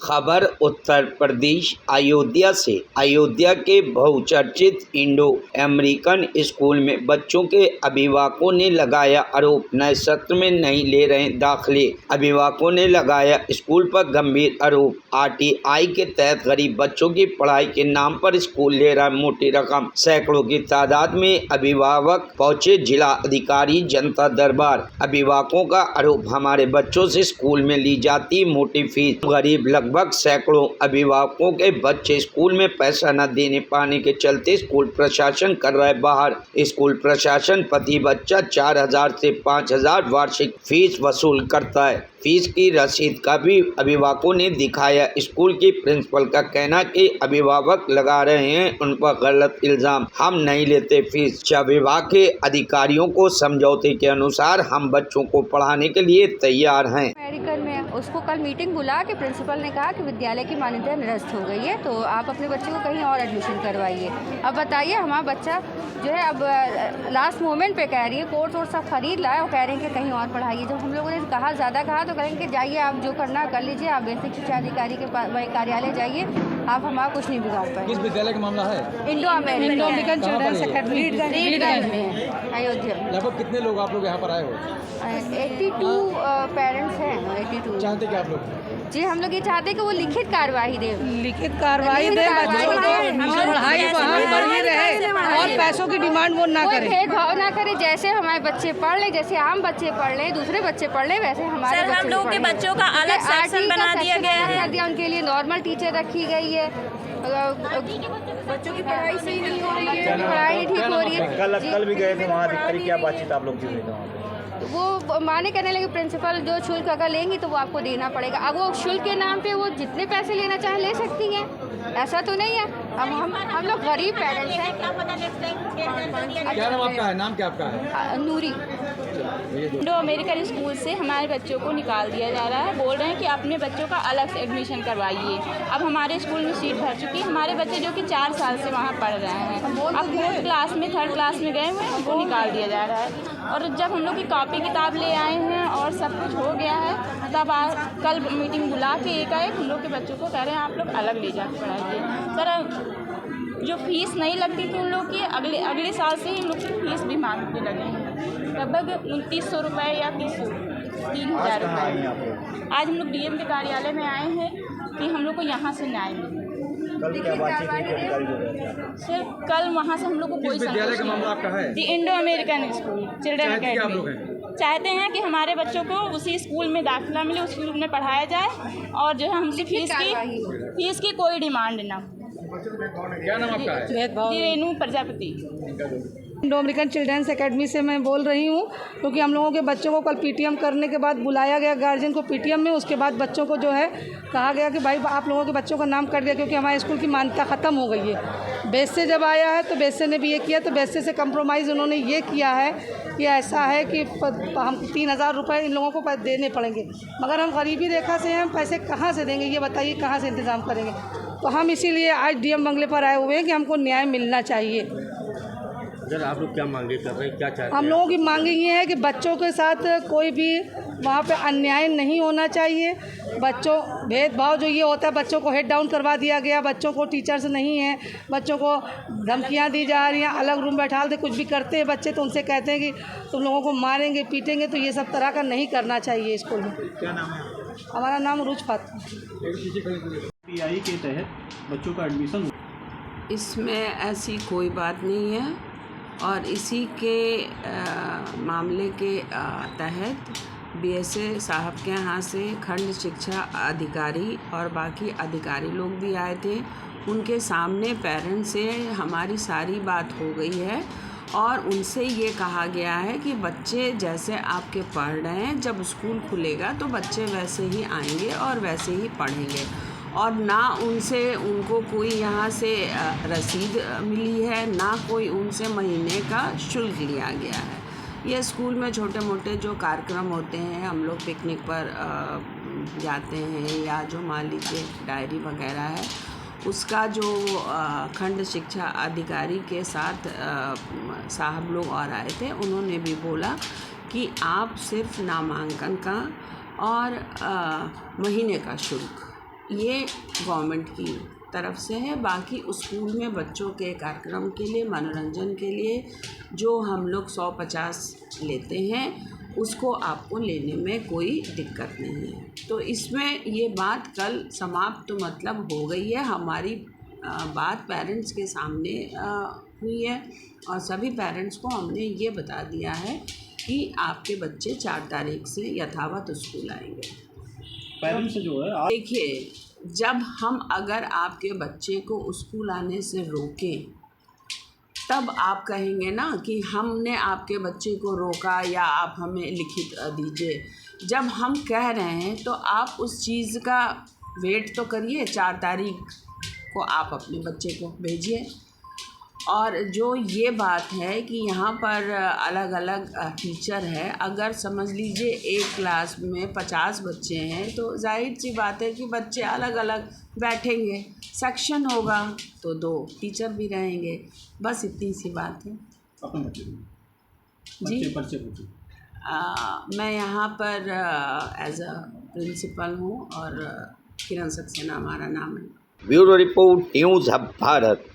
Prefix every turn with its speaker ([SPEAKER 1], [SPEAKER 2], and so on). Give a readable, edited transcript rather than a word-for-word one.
[SPEAKER 1] खबर उत्तर प्रदेश अयोध्या से। अयोध्या के बहुचर्चित इंडो अमेरिकन स्कूल में बच्चों के अभिभावकों ने लगाया आरोप, नए सत्र में नहीं ले रहे दाखिले। अभिभावकों ने लगाया स्कूल पर गंभीर आरोप। आरटीआई के तहत गरीब बच्चों की पढ़ाई के नाम पर स्कूल ले रहा मोटी रकम। सैकड़ों की तादाद में अभिभावक पहुंचे जिला अधिकारी जनता दरबार। अभिभावकों का आरोप, हमारे बच्चों से स्कूल में ली जाती मोटी फीस। गरीब लगभग सैकड़ों अभिभावकों के बच्चे स्कूल में पैसा न देने पाने के चलते स्कूल प्रशासन कर रहा है बाहर। स्कूल प्रशासन प्रति बच्चा 4,000 से 5,000 वार्षिक फीस वसूल करता है। फीस की रसीद का भी अभिभावकों ने दिखाया। स्कूल की प्रिंसिपल का कहना कि अभिभावक लगा रहे हैं उन पर गलत इल्जाम, हम नहीं लेते फीस। विभाग के अधिकारियों को समझौते के अनुसार हम बच्चों को पढ़ाने के लिए तैयार हैं।
[SPEAKER 2] मेडिकल में उसको कल मीटिंग बुला के प्रिंसिपल ने कहा कि विद्यालय की मान्यता निरस्त हो गई है, तो आप अपने बच्चे को कहीं और एडमिशन करवाइए। अब बताइए, हमारा बच्चा जो है अब लास्ट मोमेंट पे कह रही है, कोर्स और सब खरीद लाए और कह रहे हैं कि कहीं और पढ़ाइए। जब हम लोगों ने कहा ज़्यादा कहा तो कहेंगे कि जाइए आप जो करना कर लीजिए, आप बेसिक शिक्षा अधिकारी के कार्यालय जाइए, आप हमारा कुछ नहीं बिगाड़ पाए।
[SPEAKER 3] किस विद्यालय का मामला है?
[SPEAKER 2] Indo American childrens academy Reedganj में, अयोध्या।
[SPEAKER 3] लगभग कितने लोग आप लोग यहाँ पर आए हो?
[SPEAKER 2] 82 पेरेंट्स हैं। 82
[SPEAKER 3] चाहते क्या आप लोग?
[SPEAKER 2] जी, हम लोग ये चाहते हैं कि वो लिखित कार्रवाई दे,
[SPEAKER 4] लिखित कार्रवाई दे, बच्चों को पढ़ाई वहाँ बढ़ी रहे और पैसों की डिमांड वो ना करे,
[SPEAKER 2] भेदभाव ना करे। जैसे हमारे बच्चे पढ़ ले, जैसे आम बच्चे पढ़ ले, दूसरे बच्चे पढ़ ले, वैसे हमारे बच्चे
[SPEAKER 5] हम लोग के बच्चों का अलग सेक्शन बना दिया गया है।
[SPEAKER 2] उनके लिए नॉर्मल टीचर रखी गई है। बच्चों की पढ़ाई सही नहीं हो रही है, पढ़ाई ठीक हो रही है।
[SPEAKER 6] कल भी गए थे वहाँ अधिकारी, क्या बातचीत आप लोग की हुई थी वहाँ पे?
[SPEAKER 2] वो माने कहने लगे प्रिंसिपल जो शुल्क अगर लेंगी तो वो आपको देना पड़ेगा। अब वो शुल्क के नाम पे वो जितने पैसे लेना चाहे ले सकती हैं, ऐसा तो नहीं है। अब हम लोग गरीब पेरेंट्स हैं।
[SPEAKER 3] क्या नाम आपका है? नाम क्या आपका है?
[SPEAKER 2] नूरी।
[SPEAKER 5] इंडो अमेरिकन स्कूल से हमारे बच्चों को निकाल दिया जा रहा है। बोल रहे हैं कि अपने बच्चों का अलग से एडमिशन करवाइए। अब हमारे स्कूल में सीट भर चुकी है। हमारे बच्चे जो कि 4 साल से वहाँ पढ़ रहे हैं, अब 4th क्लास में 3rd क्लास में गए हुए हैं, उनको निकाल दिया जा रहा है। और जब हम लोग की कॉपी किताब ले आए हैं और सब कुछ हो गया है, तब कल मीटिंग बुला के एकाएक हम लोग के बच्चों को कह रहे हैं आप लोग अलग ले जाकर पढ़ाइए। सर, जो फीस नहीं लगती थी उन लोग की, अगले साल से ही लोग की फीस भी मांगने लगे हैं, लगभग 2900 रुपये या 3,000 रुपये। आज हम लोग डीएम के कार्यालय में आए हैं कि हम लोग को यहाँ से न्याय मिले। सर, कल वहाँ से हम लोग को कोई
[SPEAKER 3] विद्यालय का मामला आपका है?
[SPEAKER 5] The Indo American school children academy. चाहते हैं कि हमारे बच्चों को उसी स्कूल में दाखिला मिले, उस स्कूल में पढ़ाया जाए और जो है हमसे फीस की कोई डिमांड ना।
[SPEAKER 3] क्या नाम आपका है?
[SPEAKER 5] Renu Prajapati.
[SPEAKER 4] Indo American childrens academy से मैं बोल रही हूँ, क्योंकि हम लोगों के बच्चों को कल पीटीएम करने के बाद बुलाया गया गार्जियन को पीटीएम में। उसके बाद बच्चों को जो है कहा गया कि भाई आप लोगों के बच्चों का नाम कट गया, क्योंकि हमारे स्कूल की मान्यता ख़त्म हो गई है। बेस्से जब आया है तो बेस्से ने भी ये किया, तो बेस्से से कंप्रोमाइज़ उन्होंने ये किया है कि ऐसा है कि हम 3,000 रुपये इन लोगों को देने पड़ेंगे, मगर हम गरीबी रेखा से हैं, हम पैसे कहाँ से देंगे ये बताइए, कहाँ से इंतज़ाम करेंगे। तो हम इसीलिए आज डीएम बंगले पर आए हुए हैं कि हमको न्याय मिलना चाहिए।
[SPEAKER 6] सर, आप लोग क्या मांगे कर रहे हैं, क्या चाहते हैं?
[SPEAKER 4] हम लोगों की मांगे ये है कि बच्चों के साथ कोई भी वहाँ पे अन्याय नहीं होना चाहिए। बच्चों भेदभाव जो ये होता है, बच्चों को हेड डाउन करवा दिया गया, बच्चों को टीचर्स नहीं है, बच्चों को धमकियाँ दी जा रही हैं, अलग रूम बैठा दे, कुछ भी करते हैं बच्चे तो उनसे कहते हैं कि तुम लोगों को मारेंगे पीटेंगे। तो ये सब तरह का नहीं करना चाहिए स्कूल में।
[SPEAKER 6] क्या नाम है?
[SPEAKER 4] हमारा नाम रूज फातिमा।
[SPEAKER 6] आरटीआई के तहत बच्चों का एडमिशन,
[SPEAKER 7] इसमें ऐसी कोई बात नहीं है और इसी के मामले के तहत बीएसए साहब के यहाँ से खंड शिक्षा अधिकारी और बाकी अधिकारी लोग भी आए थे। उनके सामने पेरेंट्स से हमारी सारी बात हो गई है और उनसे ये कहा गया है कि बच्चे जैसे आपके पढ़ रहे हैं, जब स्कूल खुलेगा तो बच्चे वैसे ही आएंगे और वैसे ही पढ़ेंगे, और ना उनको कोई यहाँ से रसीद मिली है, ना कोई उनसे महीने का शुल्क लिया गया है। ये स्कूल में छोटे मोटे जो कार्यक्रम होते हैं, हम लोग पिकनिक पर जाते हैं या जो मान लीजिए डायरी वगैरह है, उसका जो खंड शिक्षा अधिकारी के साथ साहब लोग और आए थे, उन्होंने भी बोला कि आप सिर्फ नामांकन का और महीने का शुल्क ये गवर्नमेंट की तरफ से है। बाकी स्कूल में बच्चों के कार्यक्रम के लिए, मनोरंजन के लिए जो हम लोग 150 लेते हैं उसको आपको लेने में कोई दिक्कत नहीं है। तो इसमें ये बात कल समाप्त मतलब हो गई है। हमारी बात पेरेंट्स के सामने हुई है और सभी पेरेंट्स को हमने ये बता दिया है कि आपके बच्चे 4 तारीख से यथावत स्कूल आएंगे।
[SPEAKER 6] पेरेंट्स जो है
[SPEAKER 7] देखिए, जब हम अगर आपके बच्चे को स्कूल आने से रोकें तब आप कहेंगे ना कि हमने आपके बच्चे को रोका या आप हमें लिखित दीजिए। जब हम कह रहे हैं तो आप उस चीज़ का वेट तो करिए। 4 तारीख को आप अपने बच्चे को भेजिए। और जो ये बात है कि यहाँ पर अलग अलग टीचर है, अगर समझ लीजिए एक क्लास में 50 बच्चे हैं तो जाहिर सी बात है कि बच्चे अलग अलग बैठेंगे। सेक्शन होगा तो 2 टीचर भी रहेंगे, बस इतनी सी बात है।
[SPEAKER 6] अपने बच्चे
[SPEAKER 7] जी
[SPEAKER 6] बच्चे
[SPEAKER 7] मैं यहाँ पर एज अ प्रिंसिपल हूँ और किरण सक्सेना हमारा नाम है।
[SPEAKER 1] Bureau report, news hub Bharat.